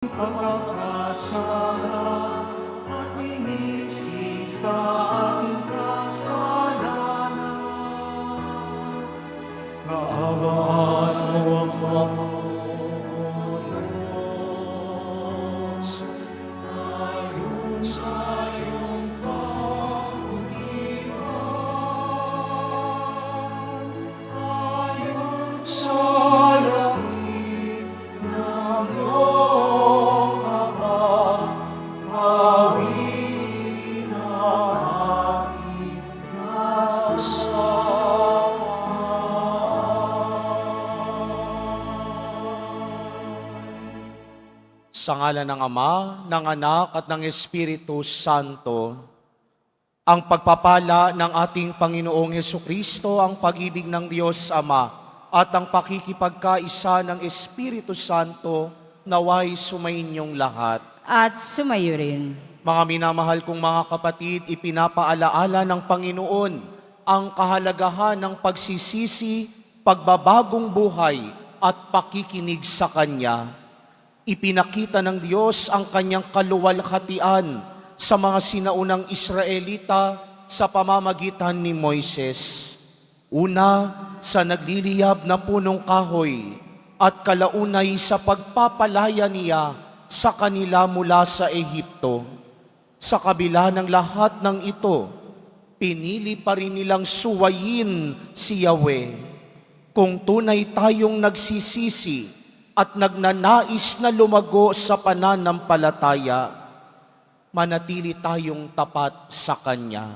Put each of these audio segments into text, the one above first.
pagkakasala at inisi sa aking kasalanan. Kaawaan mo ako, Diyos, ayon sa iyong kabutihan, ayon sa langit ng iyong kapal, awin ang aking Sa ngalan ng Ama, ng Anak at ng Espiritu Santo, ang pagpapala ng ating Panginoong Hesukristo, ang pag-ibig ng Diyos Ama, at ang pakikipagkaisa ng Espiritu Santo naway sumainyong lahat. At sumayo rin. Mga minamahal kong mga kapatid, ipinapaalaala ng Panginoon ang kahalagahan ng pagsisisi, pagbabagong buhay at pakikinig sa Kanya. Ipinakita ng Diyos ang Kanyang kaluwalhatian sa mga sinaunang Israelita sa pamamagitan ni Moises. Una, sa nagliliyab na punong kahoy at kalaunay sa pagpapalaya niya sa kanila mula sa Ehipto. Sa kabila ng lahat ng ito, pinili pa rin nilang suwayin si Yahweh. Kung tunay tayong nagsisisi at nagnanais na lumago sa pananampalataya, manatili tayong tapat sa Kanya.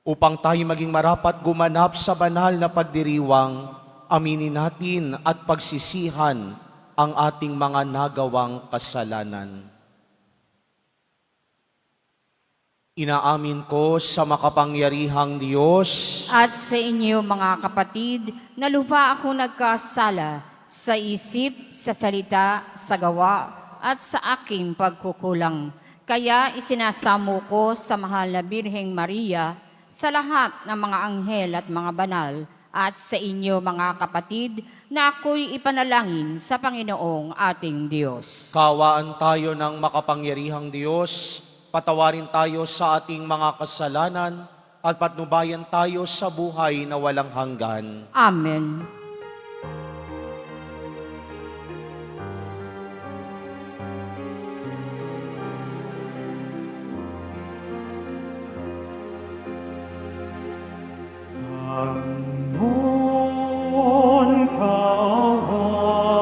Upang tayo maging marapat gumanap sa banal na pagdiriwang, aminin natin at pagsisihan ang ating mga nagawang kasalanan. Inaamin ko sa makapangyarihang Diyos At sa inyo mga kapatid, na lupa ako nagkasala sa isip, sa salita, sa gawa, at sa aking pagkukulang. Kaya isinasamo ko sa mahal na Birheng Maria, sa lahat ng mga anghel at mga banal, at sa inyo mga kapatid, na ako'y ipanalangin sa Panginoong ating Diyos. Kawaan tayo ng makapangyarihang Diyos, patawarin tayo sa ating mga kasalanan, at patnubayan tayo sa buhay na walang hanggan. Amen. Panginoon, kaawaan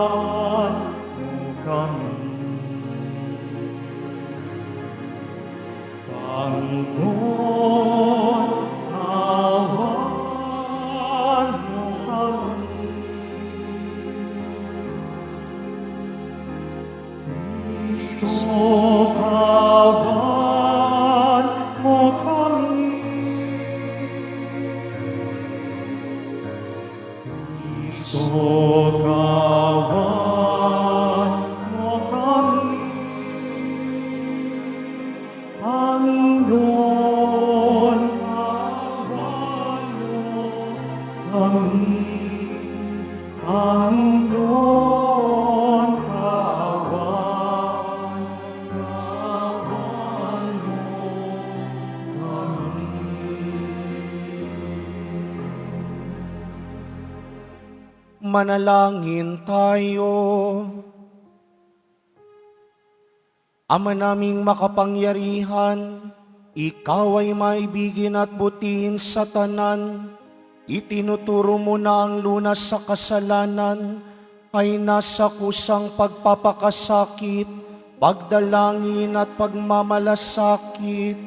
mo kami. Panginoon, kaawaan mo kami. Kristo, kaawaan mo kami. Kristo, kaawaan mo kami. Panginoon, kaawaan mo kami. Panginoon, kaawaan mo kami. Manalangin tayo. Ama naming makapangyarihan, Ikaw ay maibigin at butihin sa tanan. Itinuturo mo na ang lunas sa kasalanan ay nasa kusang pagpapakasakit, pagdalangin at pagmamalasakit.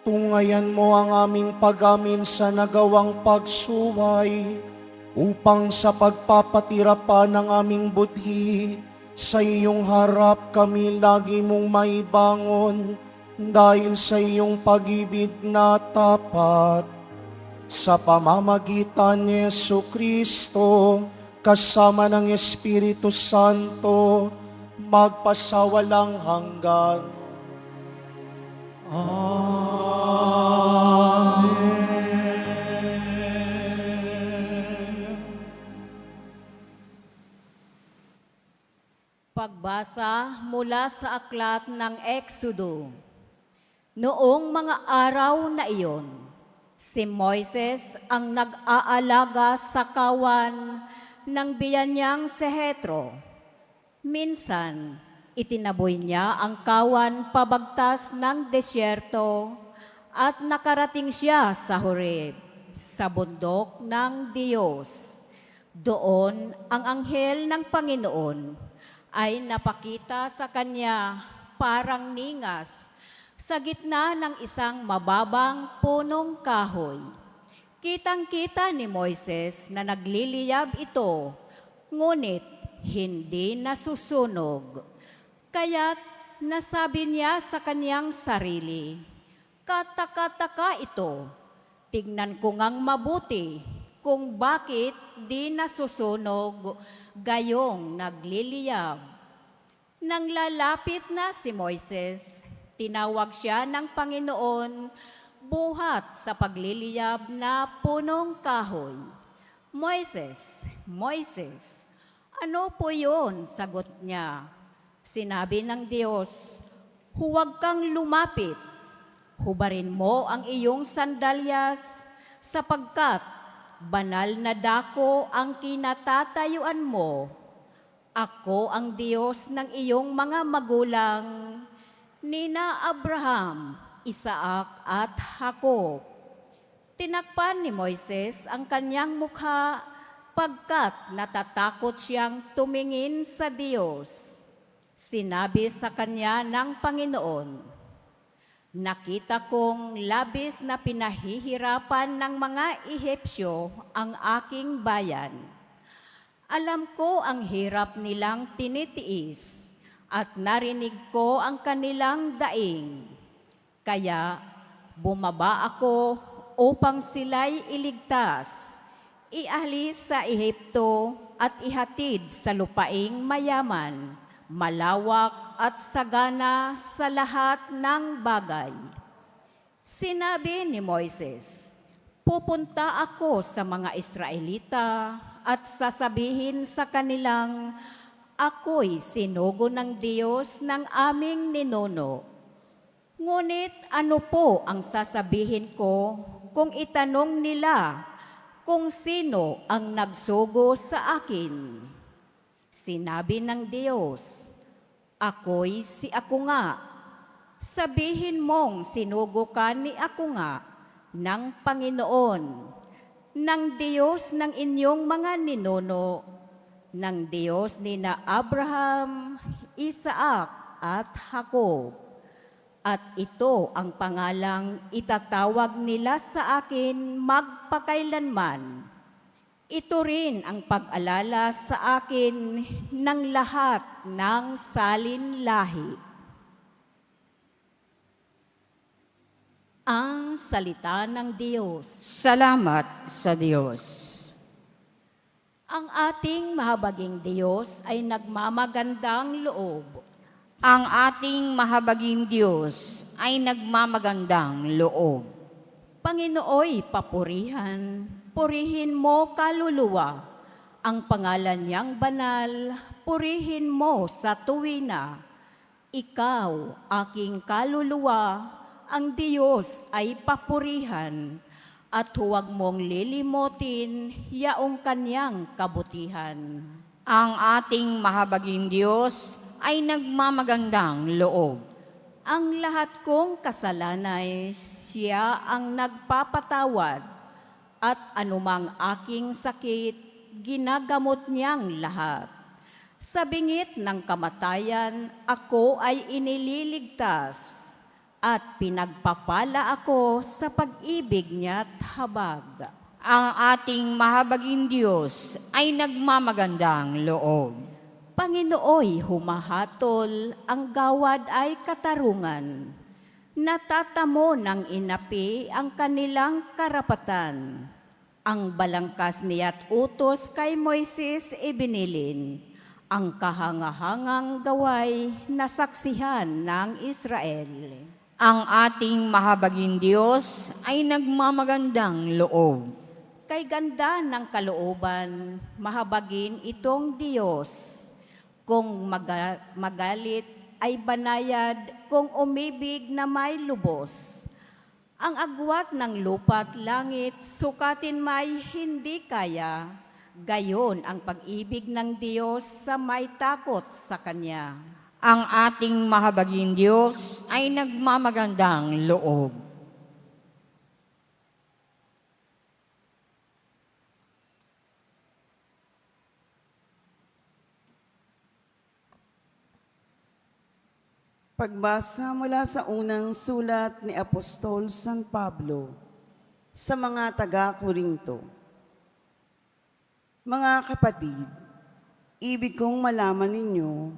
Tungayan mo ang aming pag-amin sa nagawang pagsuway, upang sa pagpapatira pa ng aming budhi, sa iyong harap kami lagi mong maibangon, dahil sa iyong pag-ibig na tapat. Sa pamamagitan ni Jesucristo, kasama ng Espiritu Santo, magpasawalang hanggan. Amen. Pagbasa mula sa aklat ng Exodo. Noong mga araw na iyon, si Moises ang nag-aalaga sa kawan ng biyan niyang si Jethro. Minsan, itinaboy niya ang kawan pabagtas ng desyerto at nakarating siya sa Horeb, sa bundok ng Diyos. Doon ang anghel ng Panginoon ay napakita sa kanya parang ningas sa gitna ng isang mababang punong kahoy. Kitang-kita ni Moises na nagliliyab ito, ngunit hindi nasusunog. Kaya't nasabi niya sa kanyang sarili, "Kataka-taka ito, tignan ko ngang mabuti kung bakit di nasusunog gayong nagliliyab." Nang lalapit na si Moises, tinawag siya ng Panginoon buhat sa pagliliyab na punong kahoy. "Moises, Moises, ano po yun?" Sagot niya. Sinabi ng Diyos, "Huwag kang lumapit. Hubarin mo ang iyong sandalyas sapagkat banal na dako ang kinatatayuan mo. Ako ang Diyos ng iyong mga magulang, nina Abraham, Isaac at Jacob." Tinakpan ni Moises ang kanyang mukha pagkat natatakot siyang tumingin sa Diyos. Sinabi sa kanya ng Panginoon, "Nakita kong labis na pinahihirapan ng mga Ehipsyo ang aking bayan. Alam ko ang hirap nilang tinitiis at narinig ko ang kanilang daing. Kaya bumaba ako upang sila'y iligtas, ialis sa Ehipto at ihatid sa lupaing mayaman, malawak at sagana sa lahat ng bagay." Sinabi ni Moises, "Pupunta ako sa mga Israelita at sasabihin sa kanilang, ako'y sinugo ng Diyos ng aming ninuno. Ngunit ano po ang sasabihin ko kung itanong nila kung sino ang nagsugo sa akin?" Sinabi ng Diyos, "Ako'y si ako nga. Sabihin mong sinugo ka ni ako nga ng Panginoon, ng Diyos ng inyong mga ninuno, ng Diyos ni na Abraham, Isaac at Jacob. At ito ang pangalang itatawag nila sa akin magpakailanman. Ito rin ang pag-alala sa akin ng lahat ng salinlahi." Ang salita ng Diyos. Salamat sa Diyos. Ang ating mahabaging Diyos ay nagmamagandang loob. Ang ating mahabaging Diyos ay nagmamagandang loob. Panginooy papurihan, purihin mo kaluluwa. Ang pangalan niyang banal, purihin mo sa tuwina. Ikaw, aking kaluluwa, ang Diyos ay papurihan, at huwag mong lilimutin yaong kanyang kabutihan. Ang ating mahabaging Diyos ay nagmamagandang loob. Ang lahat kong kasalanay, siya ang nagpapatawad, at anumang aking sakit, ginagamot niyang lahat. Sa bingit ng kamatayan, ako ay inililigtas, at pinagpapala ako sa pag-ibig niya't habag. Ang ating mahabaging Diyos ay nagmamagandang loob. Panginooy humahatol, ang gawad ay katarungan. Natatamo ng inapi ang kanilang karapatan. Ang balangkas niya't utos kay Moises ibinilin, ang kahangahangang gaway na saksihan ng Israel. Ang ating mahabaging Diyos ay nagmamagandang loob. Kay ganda ng kalooban, mahabagin itong Diyos. Kung magalit ay banayad, kung umibig na may lubos. Ang agwat ng lupa at langit, sukatin may hindi kaya. Gayon ang pag-ibig ng Diyos sa may takot sa Kanya. Ang ating mahabaging Diyos ay nagmamagandang loob. Pagbasa mula sa unang sulat ni Apostol San Pablo sa mga taga-Korinto. Mga kapatid, ibig kong malaman ninyo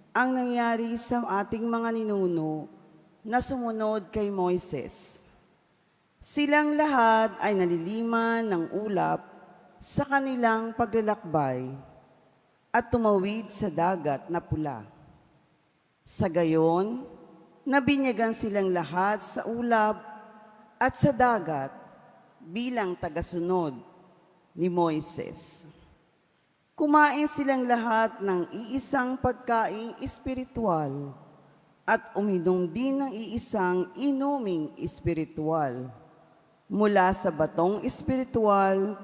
ang nangyari sa ating mga ninuno na sumunod kay Moises. Silang lahat ay naliliman ng ulap sa kanilang paglalakbay at tumawid sa dagat na pula. Sa gayon, nabinyagan silang lahat sa ulap at sa dagat bilang tagasunod ni Moises. Kumain silang lahat ng iisang pagkaing espiritual at uminom din ng iisang inuming espiritual mula sa batong espiritual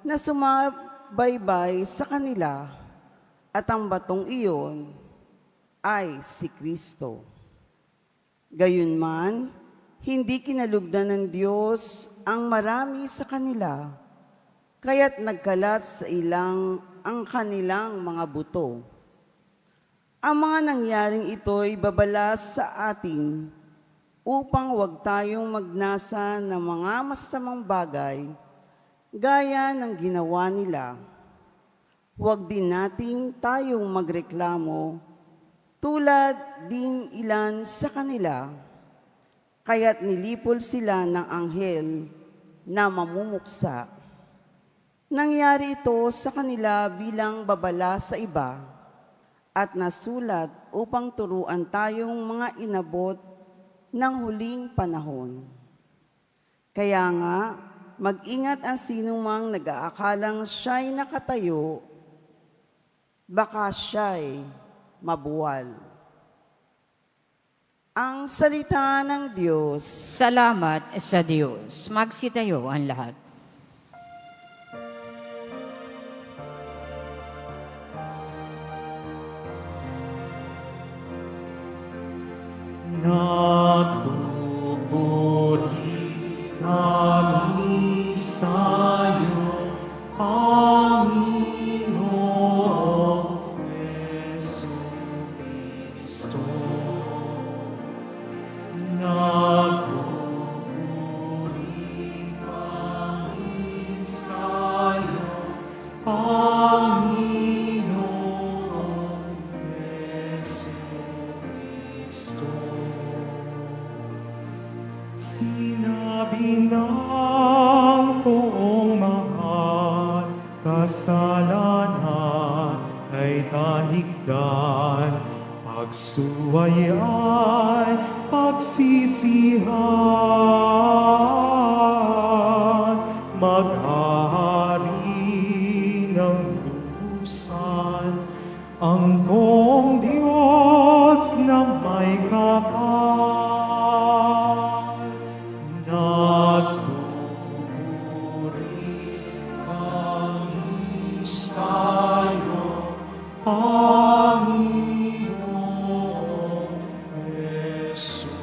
na sumabaybay sa kanila, at ang batong iyon ay si Kristo. Gayunman, hindi kinalugdan ng Diyos ang marami sa kanila, kaya't nagkalat sa ilang ang kanilang mga buto. Ang mga nangyaring ito'y babalas sa atin upang huwag tayong magnasa ng mga masasamang bagay gaya ng ginawa nila. Huwag din nating tayong magreklamo tulad din ilan sa kanila, kaya't nilipol sila ng anghel na mamumuksa. Nangyari ito sa kanila bilang babala sa iba at nasulat upang turuan tayong mga inabot ng huling panahon. Kaya nga, mag-ingat ang sinumang nag-aakalang siya'y nakatayo, baka siya'y mabuwal. Ang salita ng Diyos. Salamat sa Diyos. Magsitayo ang lahat. Nagpupuri kami sa'yo, Panginoong Jesucristo. Nagpupuri kami sa'yo, Panginoong Jesucristo. Sinabi ng poong mahal, kasalanan ay talikdan, pagsuway ay pagsisihan, maghahari ng lubusan ang buong Diyos na may kapal. Nagpupuri kami sa'yo, Panginoong Jesucristo.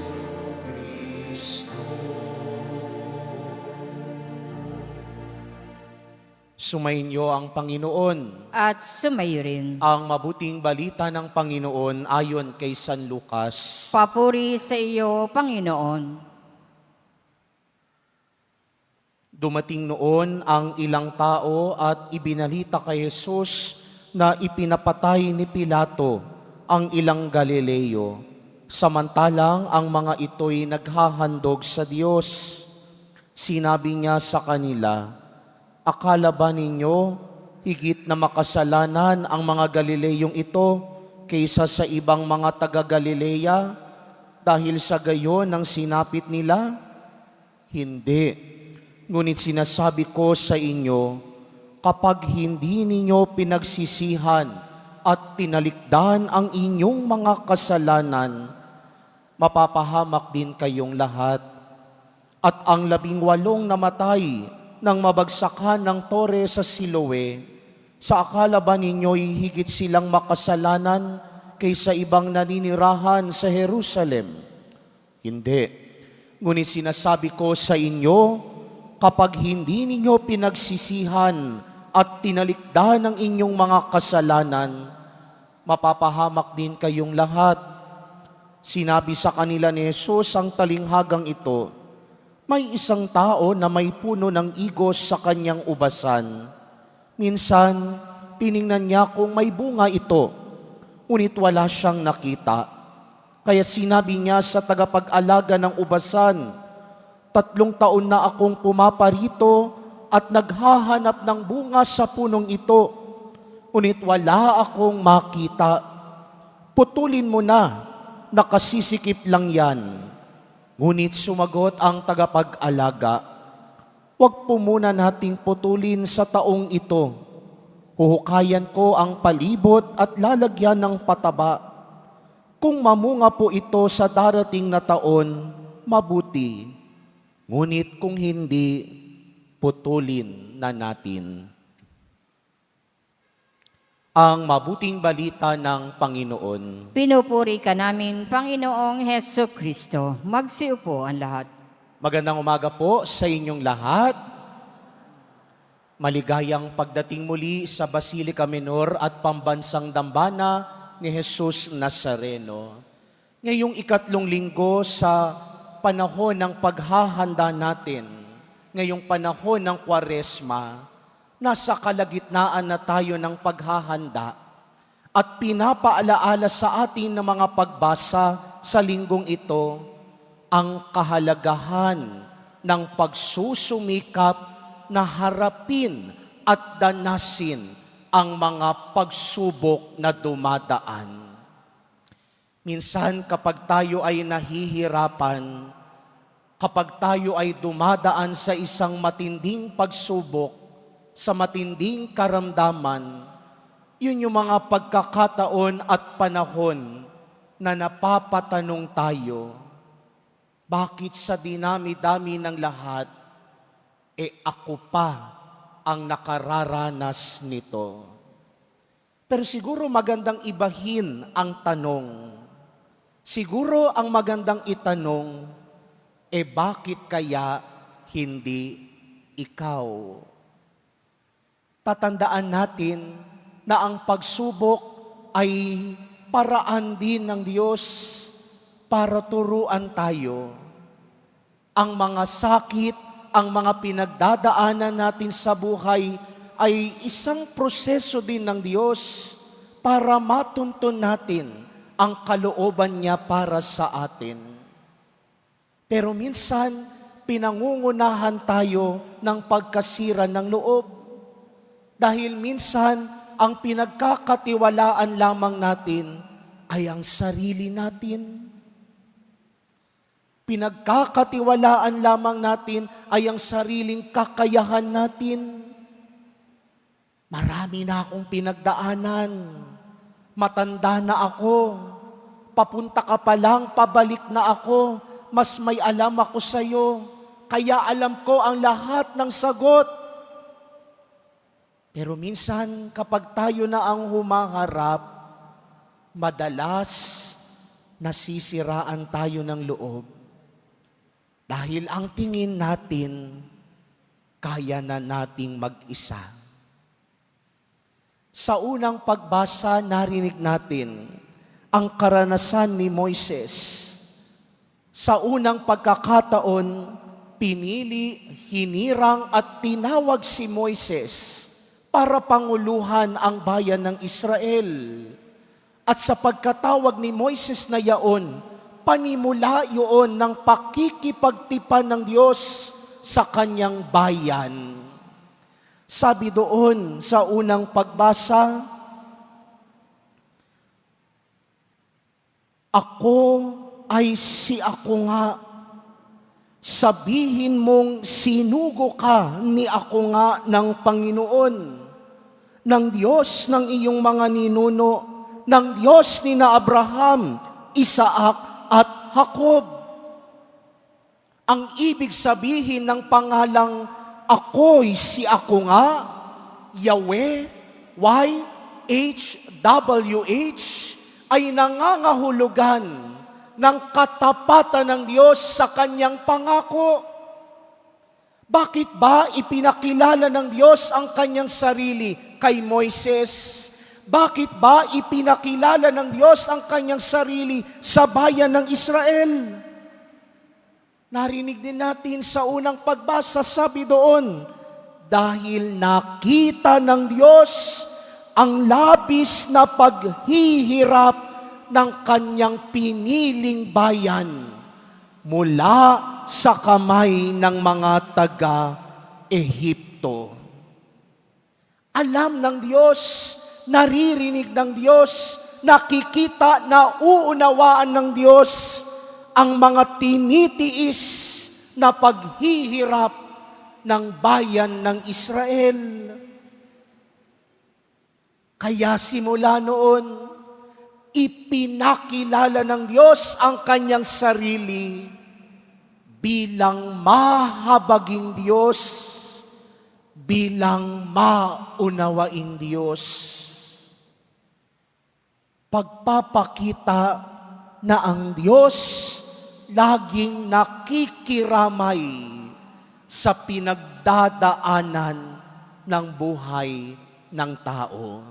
Sumainyo ang Panginoon. At sumayo rin. Ang mabuting balita ng Panginoon ayon kay San Lucas. Papuri sa iyo, Panginoon. Dumating noon ang ilang tao at ibinalita kay Jesus na ipinapatay ni Pilato ang ilang Galileo, samantalang ang mga ito'y naghahandog sa Diyos. Sinabi niya sa kanila, akala ba ninyo higit na makasalanan ang mga Galileyong ito kaysa sa ibang mga taga-Galilea dahil sa gayon ang sinapit nila? Hindi. Ngunit sinasabi ko sa inyo, kapag hindi ninyo pinagsisihan at tinalikdan ang inyong mga kasalanan, mapapahamak din kayong lahat. At ang 18 namatay nang mabagsakan ng tore sa Siloe, sa akala ba ninyo'y higit silang makasalanan kaysa ibang naninirahan sa Jerusalem? Hindi. Ngunit sinasabi ko sa inyo, kapag hindi ninyo pinagsisihan at tinalikdan ang inyong mga kasalanan, mapapahamak din kayong lahat. Sinabi sa kanila ni Jesus ang talinghagang ito, may isang tao na may puno ng igos sa kanyang ubasan. Minsan, tiningnan niya kung may bunga ito, ngunit wala siyang nakita. Kaya sinabi niya sa tagapag-alaga ng ubasan, 3 taon na akong pumaparito at naghahanap ng bunga sa punong ito, ngunit wala akong makita. Putulin mo na, nakasisikip lang yan. Ngunit sumagot ang tagapag-alaga, huwag po muna nating putulin sa taong ito. Huhukayan ko ang palibot at lalagyan ng pataba. Kung mamunga po ito sa darating na taon, mabuti. Ngunit kung hindi, putulin na natin. Ang mabuting balita ng Panginoon. Pinupuri ka namin, Panginoong Heso Kristo. Magsiupo ang lahat. Magandang umaga po sa inyong lahat. Maligayang pagdating muli sa Basilica Menor at Pambansang Dambana ni Jesus Nazareno. Ngayong 2 linggo sa panahon ng paghahanda natin, ngayong panahon ng Kwaresma, nasa kalagitnaan na tayo ng paghahanda at pinapaalaala sa atin ng mga pagbasa sa linggong ito ang kahalagahan ng pagsusumikap na harapin at danasin ang mga pagsubok na dumadaan. Minsan kapag tayo ay nahihirapan, kapag tayo ay dumadaan sa isang matinding pagsubok, sa matinding karamdaman, yun yung mga pagkakataon at panahon na napapatanong tayo, bakit sa dinami-dami ng lahat, ako pa ang nakararanas nito? Pero siguro magandang ibahin ang tanong. Siguro ang magandang itanong, bakit kaya hindi ikaw? Tatandaan natin na ang pagsubok ay paraan din ng Diyos para turuan tayo. Ang mga sakit, ang mga pinagdadaanan natin sa buhay ay isang proseso din ng Diyos para matuntun natin ang kalooban niya para sa atin. Pero minsan, pinangungunahan tayo ng pagkasira ng loob. Dahil minsan, ang pinagkakatiwalaan lamang natin ay ang sarili natin. Pinagkakatiwalaan lamang natin ay ang sariling kakayahan natin. Marami na akong pinagdaanan. Matanda na ako. Papunta ka pa lang, pabalik na ako. Mas may alam ako sa'yo. Kaya alam ko ang lahat ng sagot. Pero minsan, kapag tayo na ang humaharap, madalas nasisiraan tayo ng loob. Dahil ang tingin natin, kaya na nating mag-isa. Sa unang pagbasa, narinig natin ang karanasan ni Moises. Sa unang pagkakataon, pinili, hinirang at tinawag si Moises para panguluhan ang bayan ng Israel. At sa pagkatawag ni Moises na yaon, panimula yun ng pakikipagtipan ng Diyos sa kanyang bayan. Sabi doon sa unang pagbasa, ako ay si ako nga. Sabihin mong sinugo ka ni ako nga ng Panginoon. ng Diyos ng iyong mga ninuno, ng Diyos ni na Abraham, Isaac at Jacob. Ang ibig sabihin ng pangalang ako'y si ako nga, Yahweh, YHWH, ay nangangahulugan ng katapatan ng Diyos sa kanyang pangako. Bakit ba ipinakilala ng Diyos ang kanyang sarili kay Moises? Bakit ba ipinakilala ng Diyos ang kanyang sarili sa bayan ng Israel? Narinig din natin sa unang pagbasa, sabi doon, dahil nakita ng Diyos ang labis na paghihirap ng kanyang piniling bayan mula sa kamay ng mga taga-Ehipto. Alam ng Diyos, naririnig ng Diyos, nakikita, nauunawaan ng Diyos ang mga tinitiis na paghihirap ng bayan ng Israel. Kaya simula noon, ipinakilala ng Diyos ang kanyang sarili bilang mahabaging Diyos, bilang maunawaing Diyos. Pagpapakita na ang Diyos laging nakikiramay sa pinagdadaanan ng buhay ng tao.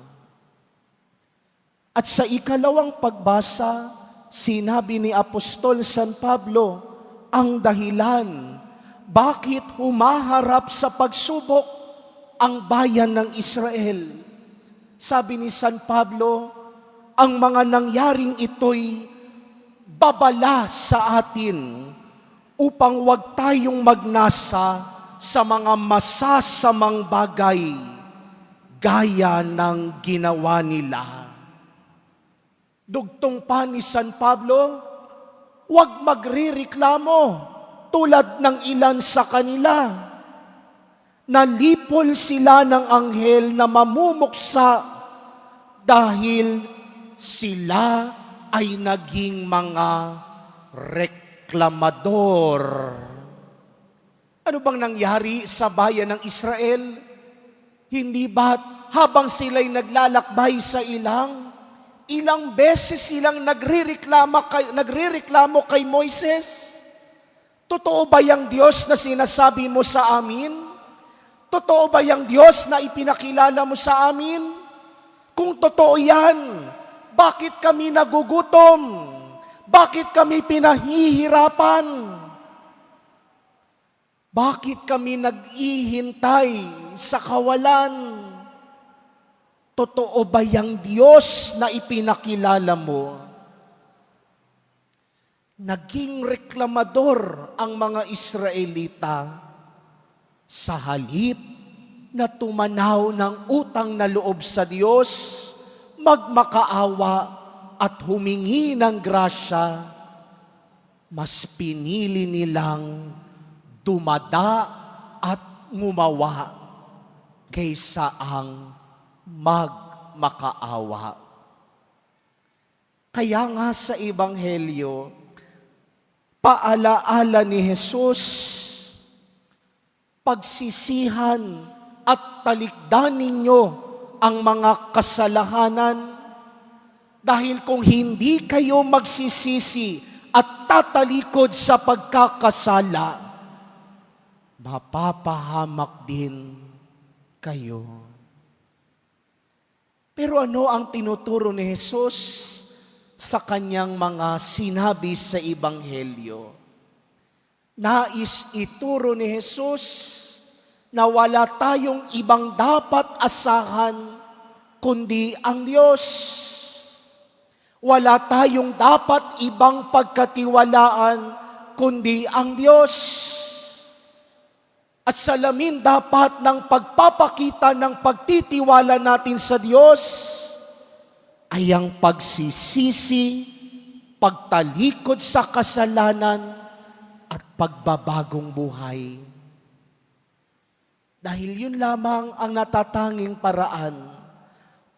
At sa ikalawang pagbasa, sinabi ni Apostol San Pablo ang dahilan bakit humaharap sa pagsubok ang bayan ng Israel. Sabi ni San Pablo, ang mga nangyaring ito'y babala sa atin upang wag tayong magnasa sa mga masasamang bagay gaya ng ginawa nila. Dugtong pa ni San Pablo, wag magrereklamo tulad ng ilan sa kanila. Nalipol sila ng anghel na mamumuksa dahil sila ay naging mga reklamador. Ano bang nangyari sa bayan ng Israel? Hindi ba habang sila'y naglalakbay sa ilang beses silang nagrereklamo kay Moises? Totoo ba yung Diyos na sinasabi mo sa amin? Totoo ba yung Diyos na ipinakilala mo sa amin? Kung totoo yan, bakit kami nagugutom? Bakit kami pinahihirapan? Bakit kami nag-ihintay sa kawalan? Totoo ba yung Diyos na ipinakilala mo? Naging reklamador ang mga Israelita sa halip na tumanaw ng utang na loob sa Diyos, magmakaawa at humingi ng grasya, mas pinili nilang dumada at ngumawa kaysa ang magmakaawa. Kaya nga sa Ebanghelyo, paalaala ni Jesus, pagsisihan at talikdan ninyo ang mga kasalanan, dahil kung hindi kayo magsisisi at tatalikod sa pagkakasala, mapapahamak din kayo. Pero ano ang tinuturo ni Jesus sa kanyang mga sinabi sa Ebanghelyo? Nais ituro ni Jesus na wala tayong ibang dapat asahan kundi ang Diyos. Wala tayong dapat ibang pagkatiwalaan kundi ang Diyos. At salamin dapat ng pagpapakita ng pagtitiwala natin sa Diyos ay ang pagsisisi, pagtalikod sa kasalanan, at pagbabagong buhay. Dahil yun lamang ang natatanging paraan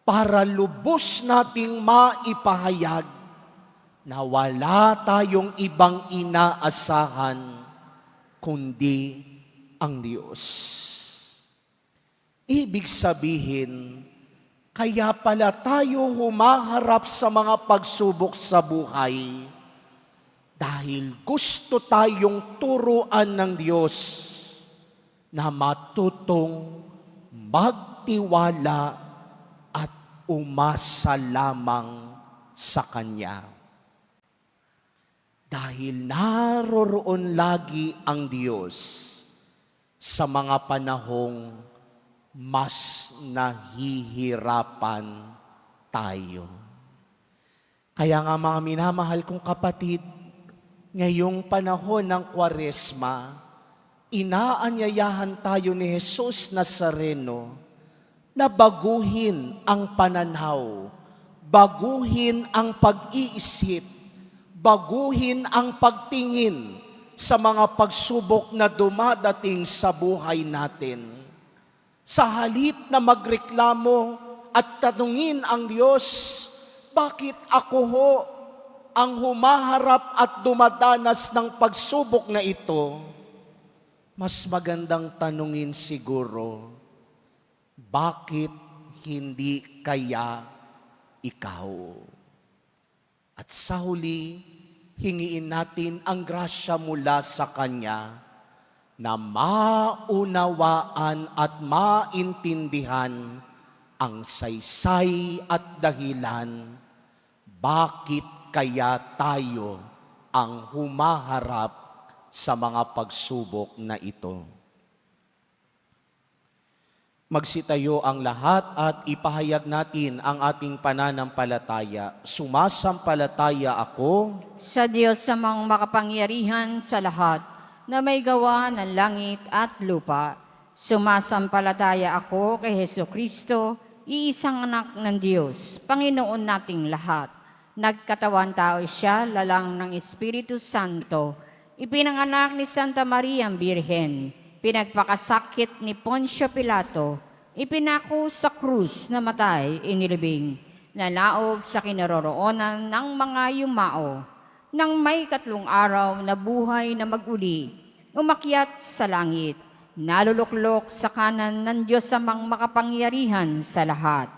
para lubos nating maipahayag na wala tayong ibang inaasahan kundi ang Diyos. Ibig sabihin, kaya pala tayo humaharap sa mga pagsubok sa buhay dahil gusto tayong turuan ng Diyos na matutong magtiwala at umasa lamang sa Kanya. Dahil naroroon lagi ang Diyos sa mga panahong mas nahihirapan tayo. Kaya nga mga minamahal kong kapatid, ngayong panahon ng Kwaresma, inaanyayahan tayo ni Jesus Nazareno na baguhin ang pananaw, baguhin ang pag-iisip, baguhin ang pagtingin sa mga pagsubok na dumadating sa buhay natin. Sa halip na magreklamo at tanungin ang Diyos, bakit ako ho ang humaharap at dumadanas ng pagsubok na ito? Mas magandang tanungin siguro, bakit hindi kaya ikaw? At sa huli, hingiin natin ang grasya mula sa Kanya na maunawaan at maintindihan ang saysay at dahilan bakit kaya tayo ang humaharap sa mga pagsubok na ito. Magsitayo ang lahat at ipahayag natin ang ating pananampalataya. Sumasampalataya ako Sa Diyos samang makapangyarihan sa lahat, na may gawa ng langit at lupa. Sumasampalataya ako kay Hesukristo, iisang anak ng Diyos, Panginoon nating lahat. Nagkatawan tao siya, lalang ng Espiritu Santo. Ipinanganak ni Santa Maria Birhen, pinagpakasakit ni Poncio Pilato, ipinako sa krus na matay, inilibing, nanaog sa kinaroroonan ng mga yumao. Nang may 3 araw na buhay na maguli, umakyat sa langit, naluluklok sa kanan ng Diyos amang makapangyarihan sa lahat.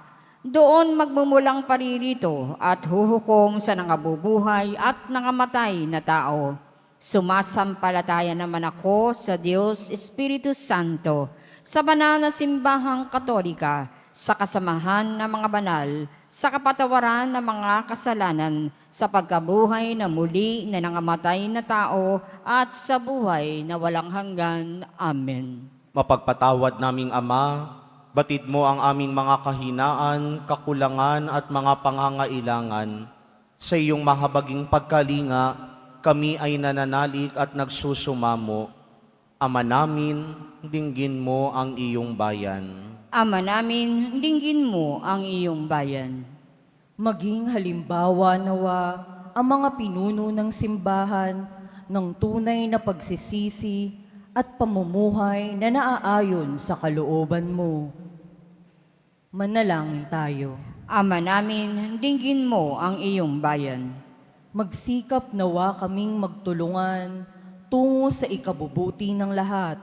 Doon magmumulang paririto at huhukom sa nangabubuhay at nangamatay na tao. Sumasampalataya naman ako sa Diyos Espiritu Santo, sa banal na simbahang Katolika, sa kasamahan ng mga banal, sa kapatawaran ng mga kasalanan, sa pagkabuhay na muli na nangamatay na tao, at sa buhay na walang hanggan. Amen. Mapagpatawad naming Ama, batid mo ang aming mga kahinaan, kakulangan at mga pangangailangan. Sa iyong mahabaging pagkalinga, kami ay nananalig at nagsusumamo. Ama namin, dinggin mo ang iyong bayan. Ama namin, dinggin mo ang iyong bayan. Maging halimbawa nawa ang mga pinuno ng simbahan ng tunay na pagsisisi at pamumuhay na naaayon sa kalooban mo. Manalangin tayo. Ama namin, dinggin mo ang iyong bayan. Magsikap nawa kaming magtulungan tungo sa ikabubuti ng lahat.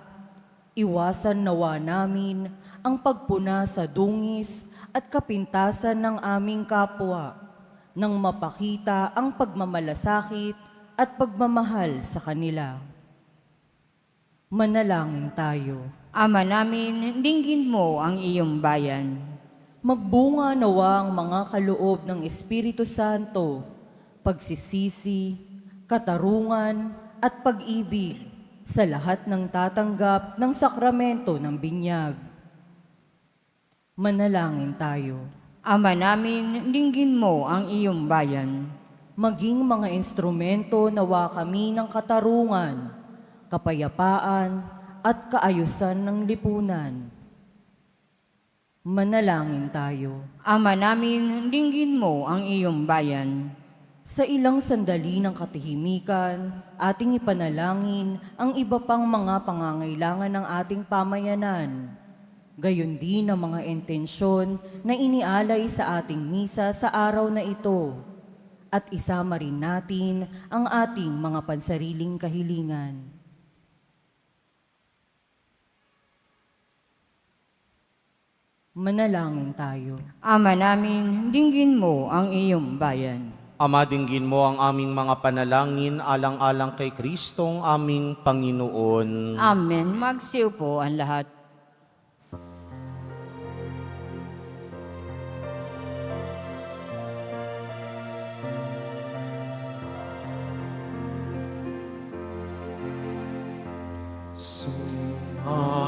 Iwasan nawa namin ang pagpuna sa dungis at kapintasan ng aming kapwa nang mapakita ang pagmamalasakit at pagmamahal sa kanila. Manalangin tayo. Ama namin, dinggin mo ang iyong bayan. Magbunga nawa ang mga kaloob ng Espiritu Santo, pagsisisi, katarungan at pag-ibig sa lahat ng tatanggap ng sakramento ng binyag. Manalangin tayo. Ama namin, dinggin mo ang iyong bayan. Maging mga instrumento nawa kami ng katarungan, kapayapaan at kaayusan ng lipunan. Manalangin tayo. Ama namin, dinggin mo ang iyong bayan. Sa ilang sandali ng katahimikan, ating ipanalangin ang iba pang mga pangangailangan ng ating pamayanan. Gayon din ang mga intensyon na inialay sa ating misa sa araw na ito. At isama rin natin ang ating mga pansariling kahilingan. Manalangin tayo. Ama namin, dinggin mo ang iyong bayan. Ama, dinggin mo ang aming mga panalangin alang-alang kay Kristong aming Panginoon. Amen. Magsiupo ang lahat.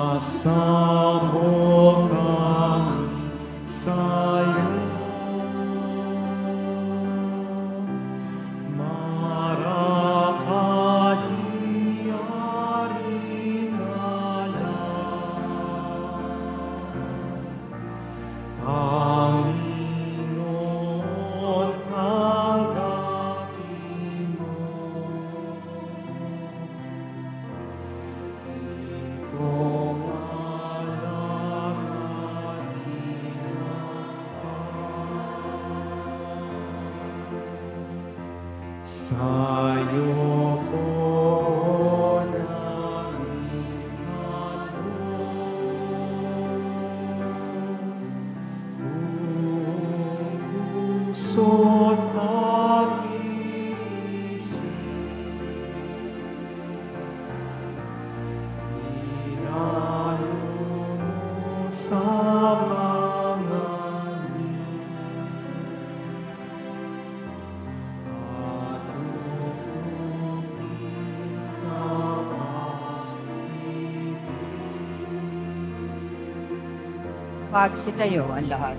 Sumasamo kami sa'yo, marapadi-ari Panginoon, tanggapin mo itong sa'yo ko buong puso't pag-isip, ilalo mo sa Magsitayo ang lahat.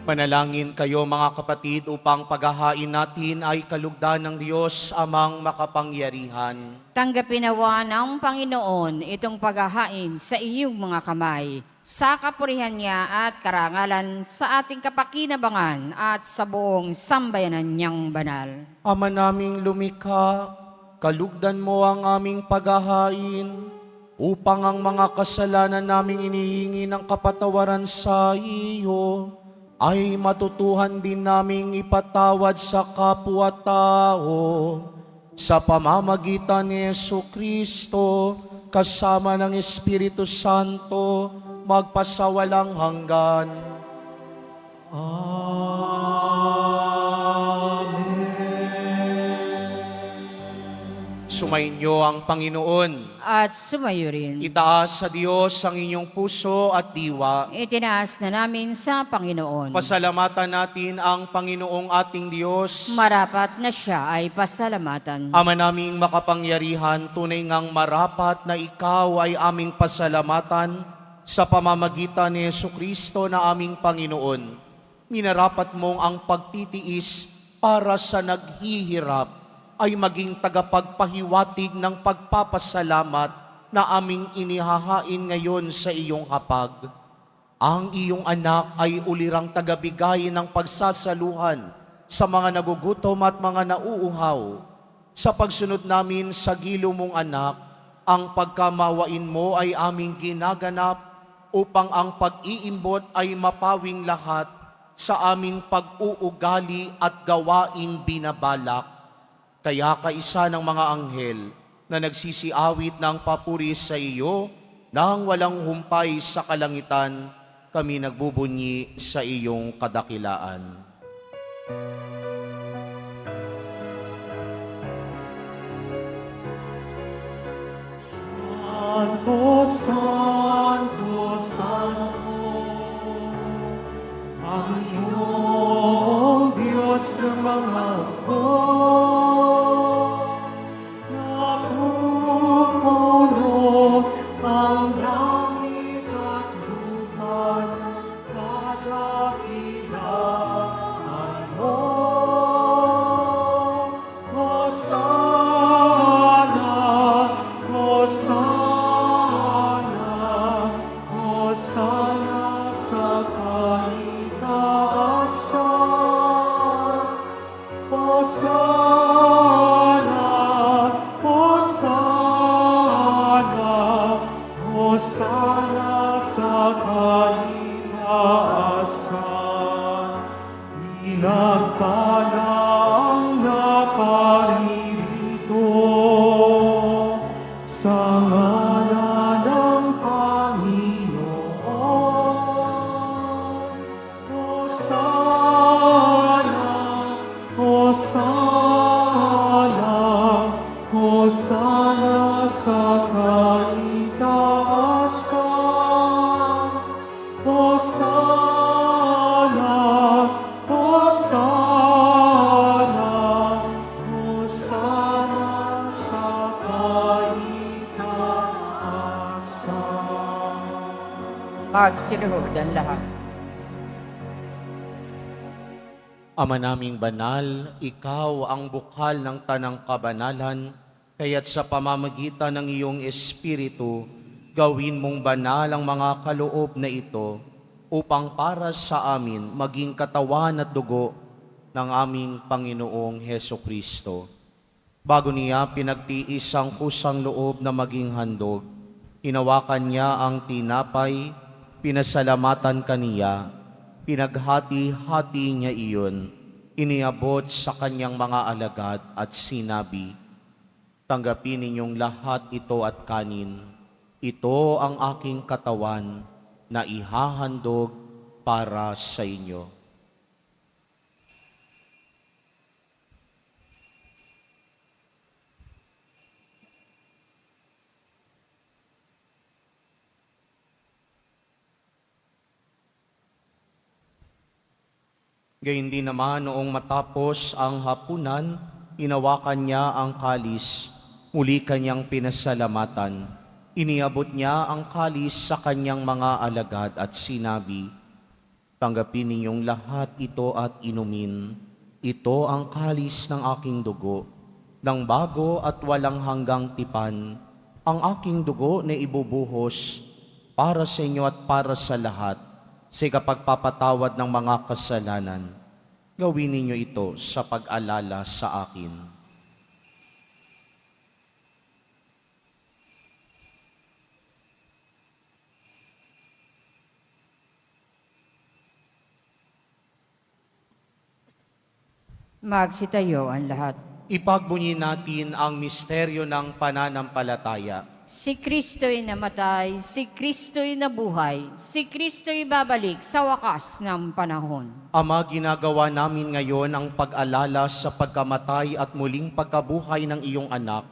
Panalangin kayo mga kapatid upang paghahain natin ay kalugdan ng Diyos amang makapangyarihan. Tanggapin nawa ng Panginoon itong paghahain sa iyong mga kamay, sa kapurihan niya at karangalan sa ating kapakinabangan at sa buong sambayanan niyang banal. Ama naming lumikha, kalugdan mo ang aming paghahain upang ang mga kasalanan naming inihingi ng kapatawaran sa iyo ay matutuhan din naming ipatawad sa kapwa-tao sa pamamagitan ni Jesucristo kasama ng Espiritu Santo magpasawalang hanggan. Sumainyo ang Panginoon. At sumayo rin. Itaas sa Diyos ang inyong puso at diwa. Itinaas na namin sa Panginoon. Pasalamatan natin ang Panginoong ating Diyos. Marapat na siya ay pasalamatan. Ama naming makapangyarihan, tunay ngang marapat na ikaw ay aming pasalamatan sa pamamagitan ni Jesucristo na aming Panginoon. Minarapat mong ang pagtitiis para sa naghihirap ay maging tagapagpahiwatig ng pagpapasalamat na aming inihahain ngayon sa iyong hapag. Ang iyong anak ay ulirang tagabigay ng pagsasaluhan sa mga nagugutom at mga nauuhaw. Sa pagsunod namin sa gilo mong anak, ang pagkamawain mo ay aming ginaganap upang ang pag-iimbot ay mapawing lahat sa aming pag-uugali at gawaing binabalak. Kaya kaisa ng mga anghel na nagsisiawit ng papuri sa iyo nang walang humpay sa kalangitan, kami nagbubunyi sa iyong kadakilaan. Santo, Santo, Santo, Panginoong Diyos ng mga hukbo, napupuno ang langit at lupa ng kadakilaan mo. Hosana, Hosana, Hosana sa kaitaasan. Hosana, Hosana, Hosana sa Hosana sa kaitaasan. Hosana, Hosana, Hosana sa kaitaasan. Magsiluhod ang lahat. Ama naming banal, ikaw ang bukal ng tanang kabanalan, kaya't sa pamamagitan ng iyong Espiritu, gawin mong banal ang mga kaloob na ito upang para sa amin maging katawan at dugo ng aming Panginoong Heso Kristo. Bago niya pinagtiis ang kusang loob na maging handog, hinawakan niya ang tinapay, pinasalamatan kaniya, pinaghati-hati niya iyon, iniabot sa kanyang mga alagad at sinabi, "Tanggapin ninyong lahat ito at kanin. Ito ang aking katawan na ihahandog para sa inyo." Gayun din naman noong matapos ang hapunan, hinawakan niya ang kalis, muli kanyang pinasalamatan. Iniabot niya ang kalis sa kanyang mga alagad at sinabi, "Tanggapin ninyong lahat ito at inumin. Ito ang kalis ng aking dugo, ng bago at walang hanggang tipan, ang aking dugo na ibubuhos para sa inyo at para sa lahat, sa kapagpapatawad ng mga kasalanan. Gawin ninyo ito sa pag-alala sa akin." Magsitayo ang lahat. Ipagbunyi natin ang misteryo ng pananampalataya. Si Kristo'y namatay, si Kristo'y nabuhay, si Kristo'y babalik sa wakas ng panahon. Ama, ginagawa namin ngayon ang pag-alala sa pagkamatay at muling pagkabuhay ng iyong anak,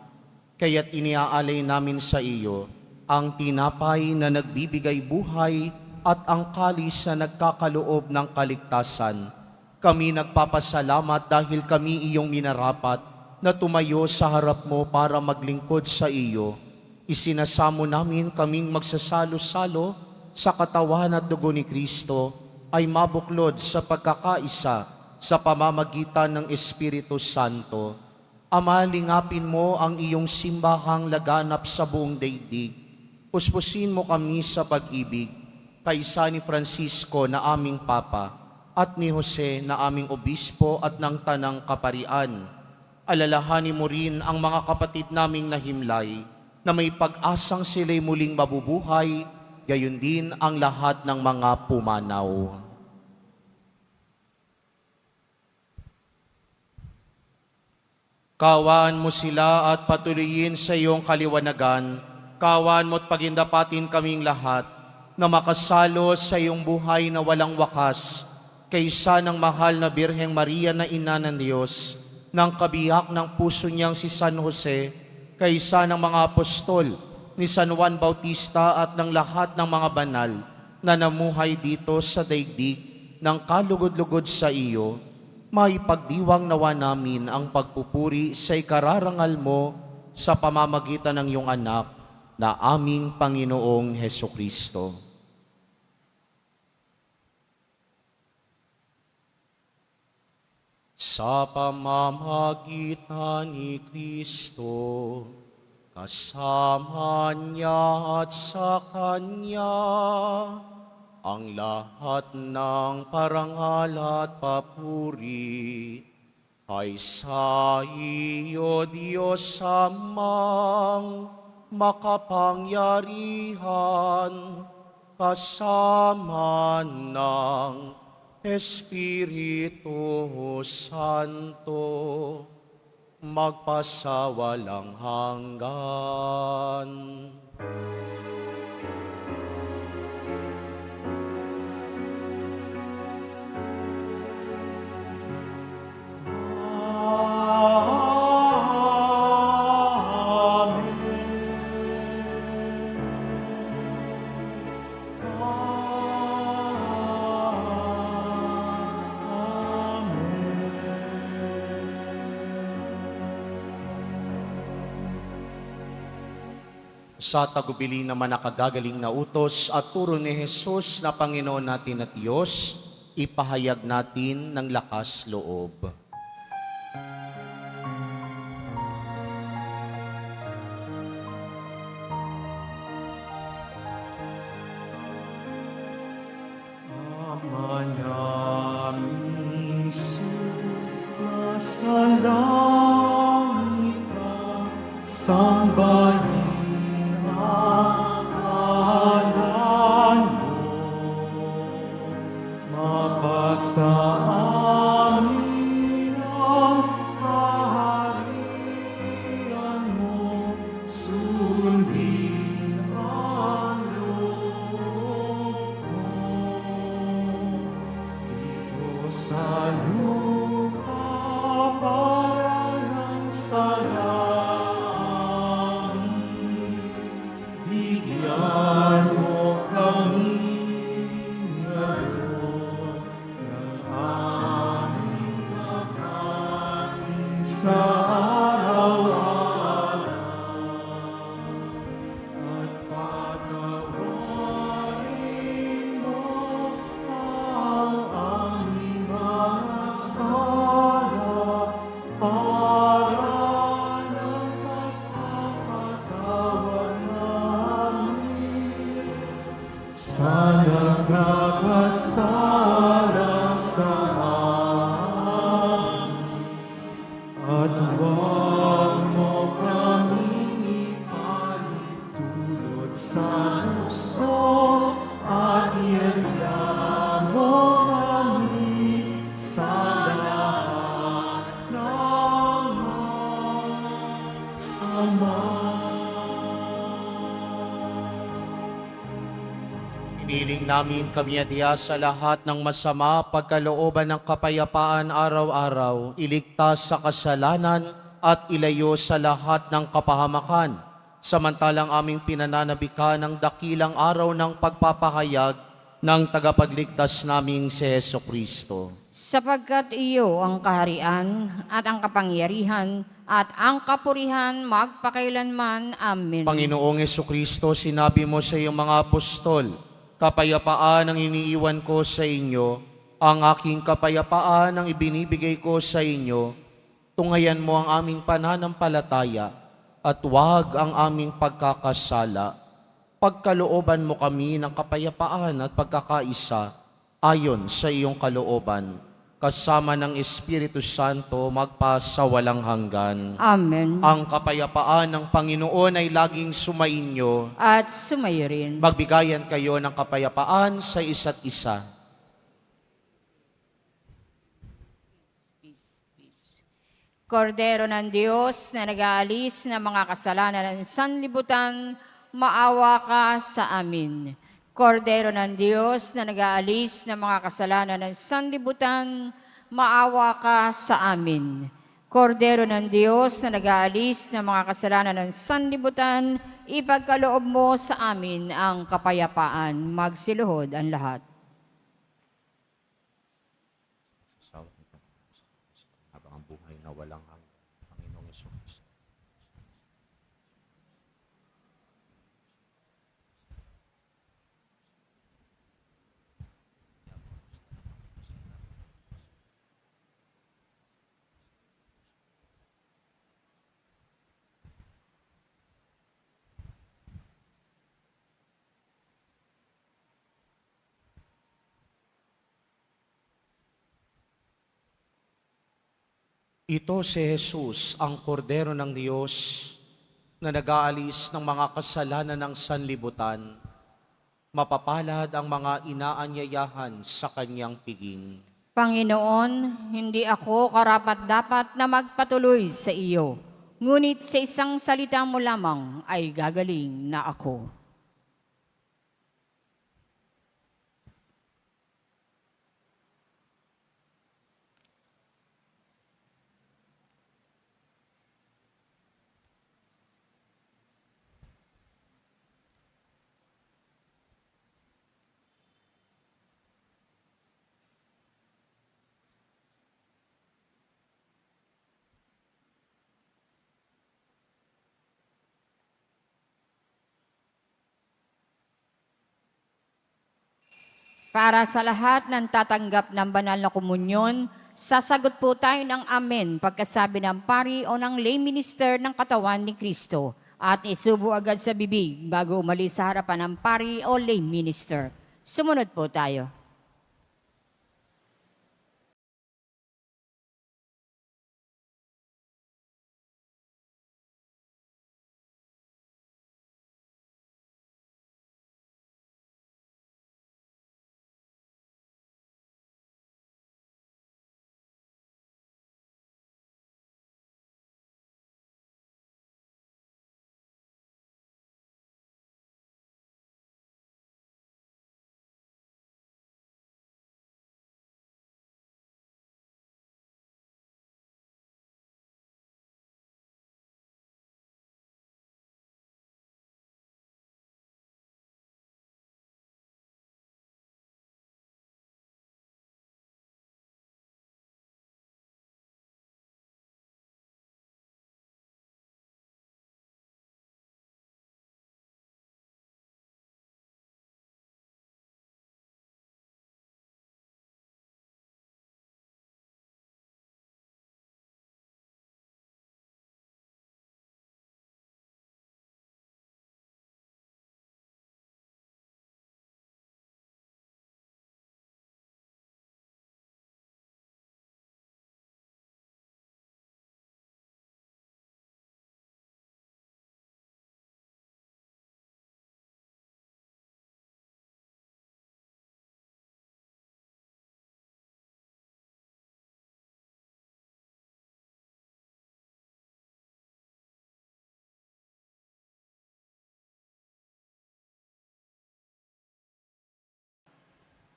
kaya't iniaalay namin sa iyo ang tinapay na nagbibigay buhay at ang kalis na nagkakaloob ng kaligtasan. Kami nagpapasalamat dahil kami iyong minarapat na tumayo sa harap mo para maglingkod sa iyo. Isinasamo namin kaming magsasalo-salo sa katawan at dugo ni Kristo ay mabuklod sa pagkakaisa sa pamamagitan ng Espiritu Santo. Ama, lingapin mo ang iyong simbahang laganap sa buong daigdig. Puspusin mo kami sa pag-ibig, kaysa ni Francisco na aming Papa at ni Jose na aming Obispo at ng Tanang Kaparian. Alalahanin mo rin ang mga kapatid naming nahimlay, na may pag-asang sila'y muling mabubuhay, gayon din ang lahat ng mga pumanaw. Kawan mo sila at patuloyin sa iyong kaliwanagan. Kawan mo't pagindapatin kaming lahat na makasalo sa iyong buhay na walang wakas, kaysa ng mahal na Birheng Maria na Ina ng Diyos, ng kabiyak ng puso niyang si San Jose, kaysa ng mga apostol ni San Juan Bautista at ng lahat ng mga banal na namuhay dito sa daigdig ng kalugod-lugod sa iyo, maipagdiwang nawa namin ang pagpupuri sa ikararangal mo sa pamamagitan ng iyong anak na aming Panginoong Hesukristo. Sa pamamagitan ni Kristo, kasama niya at sa Kanya, ang lahat ng parangal at papuri ay sa iyo, Diyos Amang makapangyarihan, kasama ng Espiritu Santo, magpasawalang hanggan. Sa tagubilin naman nakagagaling na utos at turo ni Jesus na Panginoon natin at Diyos, ipahayag natin ng lakas loob. Ama naming sumasalangit ka, sambahin ang ngalan mo. Mapasa amin ang kaharian mo, sundin ang loob mo. Dito sa lupa parang sa langit, bigyan mo kami ngayon ng aming kakanin sa araw-araw. At patawarin mo ang aming mga sala para ng pagpapatawa namin sa nagkakasala sa amin. At huwag mo kaming ipahintulot sa lukso at iadya mo kami sa lahat ng masama. Iniling namin kami adya sa lahat ng masama, pagkalooban ng kapayapaan araw-araw, iligtas sa kasalanan at ilayo sa lahat ng kapahamakan. Samantalang aming pinananabikan ng dakilang araw ng pagpapahayag ng tagapagligtas naming si Heso Kristo. Sapagkat iyo ang kaharian at ang kapangyarihan at ang kapurihan magpakailanman. Amen. Panginoong Heso Kristo, sinabi mo sa iyong mga apostol, kapayapaan ang iniiwan ko sa inyo, ang aking kapayapaan ang ibinibigay ko sa inyo. Tunghayan mo ang aming pananampalataya at huwag ang aming pagkakasala. Pagkalooban mo kami ng kapayapaan at pagkakaisa ayon sa iyong kalooban, kasama ng Espiritu Santo magpasawalang hanggan. Amen. Ang kapayapaan ng Panginoon ay laging sumainyo. At sumayo rin. Magbigayan kayo ng kapayapaan sa isa't isa. Kordero ng Diyos na nag-aalis ng mga kasalanan ng sanlibutan, maawa ka sa amin. Kordero ng Diyos na nag-aalis ng mga kasalanan ng sanlibutan, maawa ka sa amin. Kordero ng Diyos na nag-aalis ng mga kasalanan ng sanlibutan, ipagkaloob mo sa amin ang kapayapaan. Magsiluhod ang lahat. Habang ang buhay na walang hanggan, Panginoong Hesus. Ito si Jesus, ang kordero ng Diyos na nag-aalis ng mga kasalanan ng sanlibutan. Mapapalad ang mga inaanyayahan sa kanyang piging. Panginoon, hindi ako karapat-dapat na magpatuloy sa iyo, ngunit sa isang salita mo lamang ay gagaling na ako. Para sa lahat ng tatanggap ng banal na komunyon, sasagot po tayo ng amen pagkasabi ng pari o ng lay minister ng katawan ni Kristo at isubo agad sa bibig bago umalis sa harapan ng pari o lay minister. Sumunod po tayo.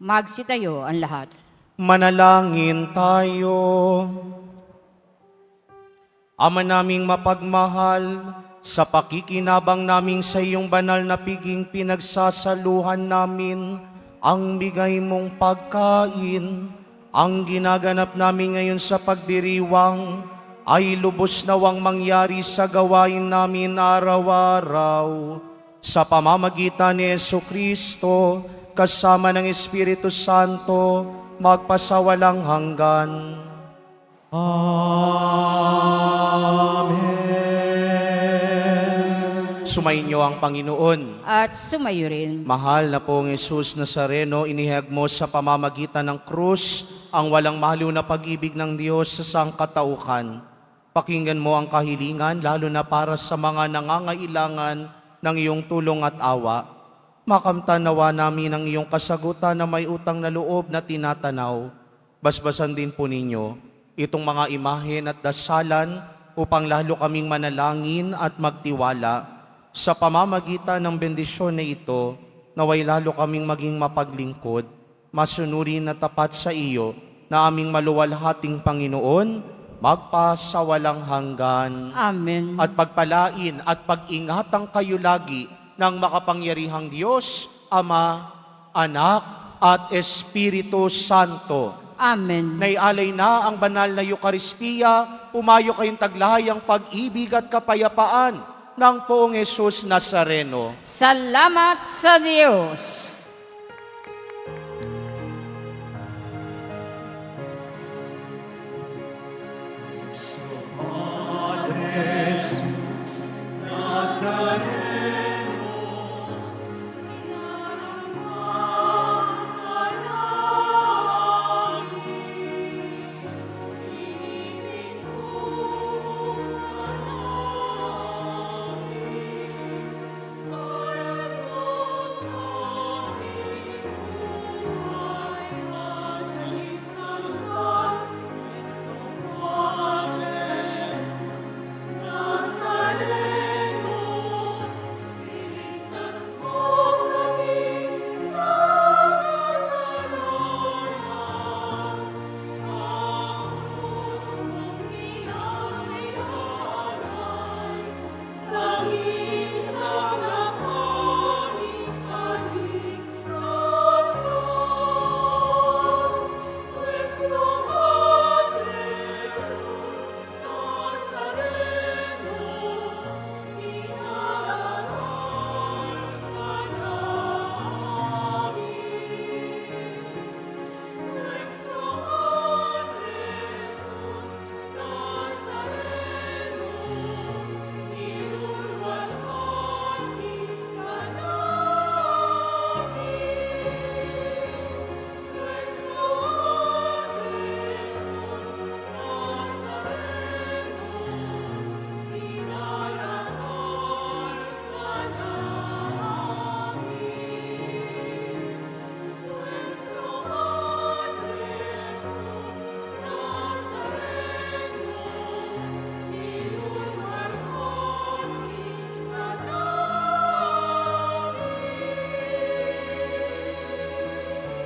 Magsitayo ang lahat. Manalangin tayo. Ama naming mapagmahal, sa pakikinabang naming sa iyong banal na piging pinagsasaluhan namin ang bigay mong pagkain. Ang ginaganap namin ngayon sa pagdiriwang ay lubos nawang mangyari sa gawain namin araw-araw. Sa pamamagitan ni Jesucristo, kasama ng Espiritu Santo, magpasawalang hanggan. Amen. Sumainyo ang Panginoon. At sumayo rin. Mahal na pong Jesus Nazareno, inihayag mo sa pamamagitan ng krus ang walang mahaliw na pag-ibig ng Diyos sa sangkatauhan. Pakinggan mo ang kahilingan, lalo na para sa mga nangangailangan ng iyong tulong at awa. Makamtan nawa namin ang iyong kasagutan na may utang na loob na tinatanaw. Basbasan din po ninyo itong mga imahen at dasalan upang lalo kaming manalangin at magtiwala. Sa pamamagitan ng bendisyon na ito, naway lalo kaming maging mapaglingkod, masunurin na tapat sa iyo na aming maluwalhating Panginoon, magpasawalang hanggan. Amen. At pagpalain at pag-ingatang kayo lagi ng makapangyarihang Diyos, Ama, Anak, at Espiritu Santo. Amen. Naialay na ang banal na Eukaristiya, umayo kayong taglahayang pag-ibig at kapayapaan ng Poong Jesus Nazareno. Salamat sa Diyos. Padre Jesus Nazareno,